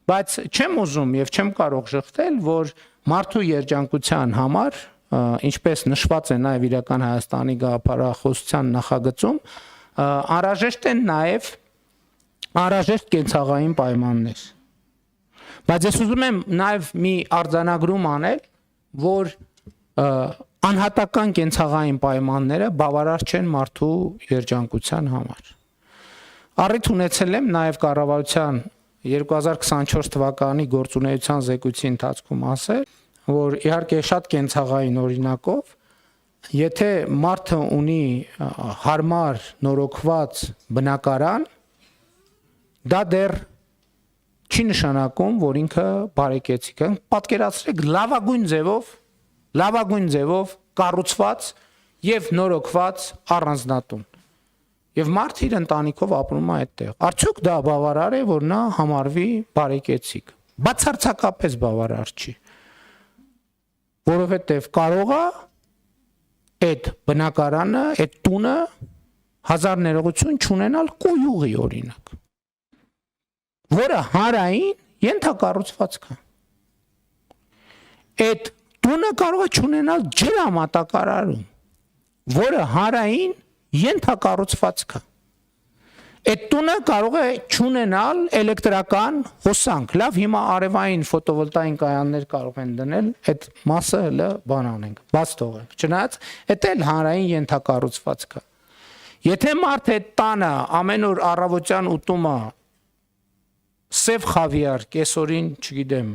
Բայց չեմ ուզում եւ չեմ կարող շղթել, որ մարդու երջանկության համար, ինչպես նշված է նաեւ իրական Հայաստանի գաղափարախոսության նախագծում, անհրաժեշտ են նաեւ անհրաժեշտ կենցաղային պայմաններ։ Բայց ես ուզում եմ նաեւ մի արձանագրում անել, որ անհատական կենցաղային պայմանները բավարար չեն մարդու երջանկության համար։ Առիթ ունեցել եմ նաեւ կառավարության 2024 թվականի գործունեության զեկույցի ընթացքում ասել, որ իհարկե շատ կենցաղային օրինակով, եթե մարդը ունի հարմար նորոգված բնակարան, դա դեռ չի նշանակում, որ ինքը բարեկեցիկ է։ Պատկերացրեք լավագույն ձևով կառուցված եւ նորոգված առանձնատուն։ Եվ մարդը իր ընտանիքով ապրում է այդտեղ։ Արդյոք դա բավարար է, որ նա համարվի բարեկեցիկ։ Բացարձակապես բավարար չի։ Որովհետև կարող է այդ բնակարանը, այդ տունը հազար ներողություն չունենալ կոյուղի օրինակ, որը հանրային ենթակառուցվածք է։ Այդ տունը կարող է չունենալ ջրամատակարարում, որը հանրային ենթակառուցվածք է։ Այդ տունը կարող է չունենալ էլեկտրական հոսանք։ Լավ, հիմա արևային ֆոտովոլտային կայաններ կարող են դնել, այդ մասը հələ բան անենք, բաց թողենք։ Չնայած դա էլ հանրային ենթակառուցվածք է։ Եթե մարդ այդ տանը ամեն օր առավոտյան ուտումը սև խավիար, կեսօրին, չգիտեմ,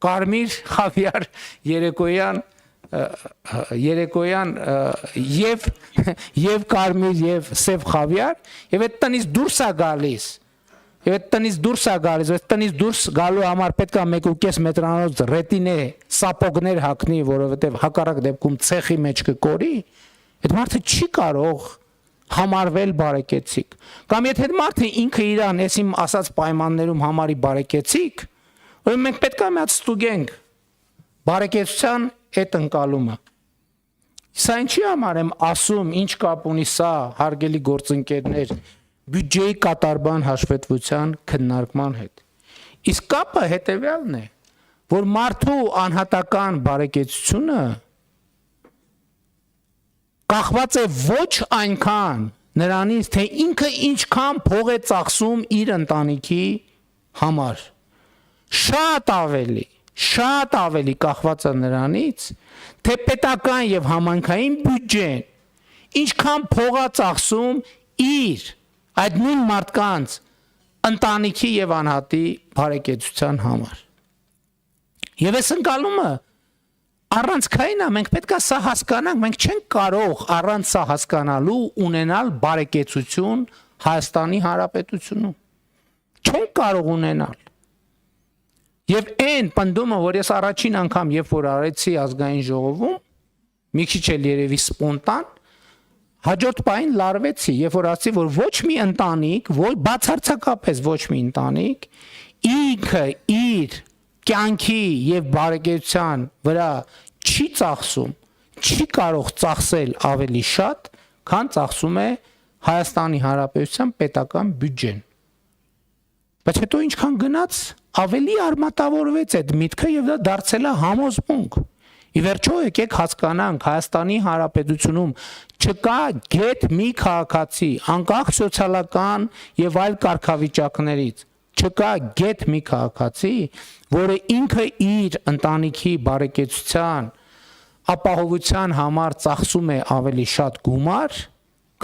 կարմիր խավիար, երեկոյան եւ կարմիր եւ սև խավիար, եւ այդ տնից դուրս է գալիս։ Եվ այդ տնից դուրս գալու համար պետք է 1.5 մետրանոց ռետինե սապոգներ հագնի, որովհետեւ հակառակ դեպքում ցեխի մեջ կկորի, այդ մարդը չի կարող համարվել բարեկեցիկ։ Կամ եթե այդ մարդը ինքը իրան էս իմ ասած պայմաններում համարի բարեկեցիկ, ուրեմն մենք պետք է մի հատ ստուգենք բարեկեցության այդ ընկալումը։ Սա ինչի համար եմ ասում, ինչ կապ ունի սա, հարգելի գործընկերներ, բյուջեի կատարման հաշվետվության քննարկման հետ։ Իսկ կապը հետևյալն է, որ մարդու անհատական բարեկեցությունը կախված է ոչ այնքան նրանից, թե ինքը ինչքան փող է ծախսում իր ընտանիքի համար, շատ ավելի կախված է նրանից, թե պետական եւ համայնքային բյուջեն ինչքան փող է ծախսում իր այդ նույն մարդկանց ընտանիքի եւ անհատի բարեկեցության համար։ Եվ այս ընկալումը առանցքային է, մենք պետք է սա հասկանանք, մենք չենք կարող առանց սա հասկանալու ունենալ բարեկեցություն Հայաստանի Հանրապետությունում։ Չենք կարող ունենալ։ Եվ այն պնդումը, որ ես առաջին անգամ երբ որ արեցի ազգային ժողովում, մի քիչ էլ երևի սպոնտան, հաջորդ պահին լարվեցի, երբ որ ասացի, որ ոչ մի ընտանիք, բացարձակապես ոչ մի ընտանիք ինքը իր կյանքի եւ բարեկեցության վրա չի ծախսում, չի կարող ծախսել ավելի շատ, քան ծախսում է Հայաստանի Հանրապետության պետական բյուջեն։ Բայց հետո ինչքան գնաց, ավելի արմատավորվեց այդ միտքը եւ դա դարձել է համոզմունք։ Ի վերջո եկեք հասկանանք, Հայաստանի Հանրապետությունում չկա գետ մի քաղաքացի, անկախ սոցիալական եւ այլ կարգավիճակներից, չկա գետ մի քաղաքացի, որը ինքը իր ընտանիքի բարեկեցության ապահովության համար ծախսում է ավելի շատ գումար,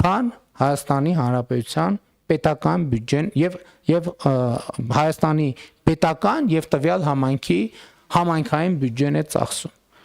քան Հայաստանի Հանրապետության պետական բյուջեն եւ Հայաստանի պետական եւ տվյալ համայնքի համայնքային բյուջեն է ծախսում։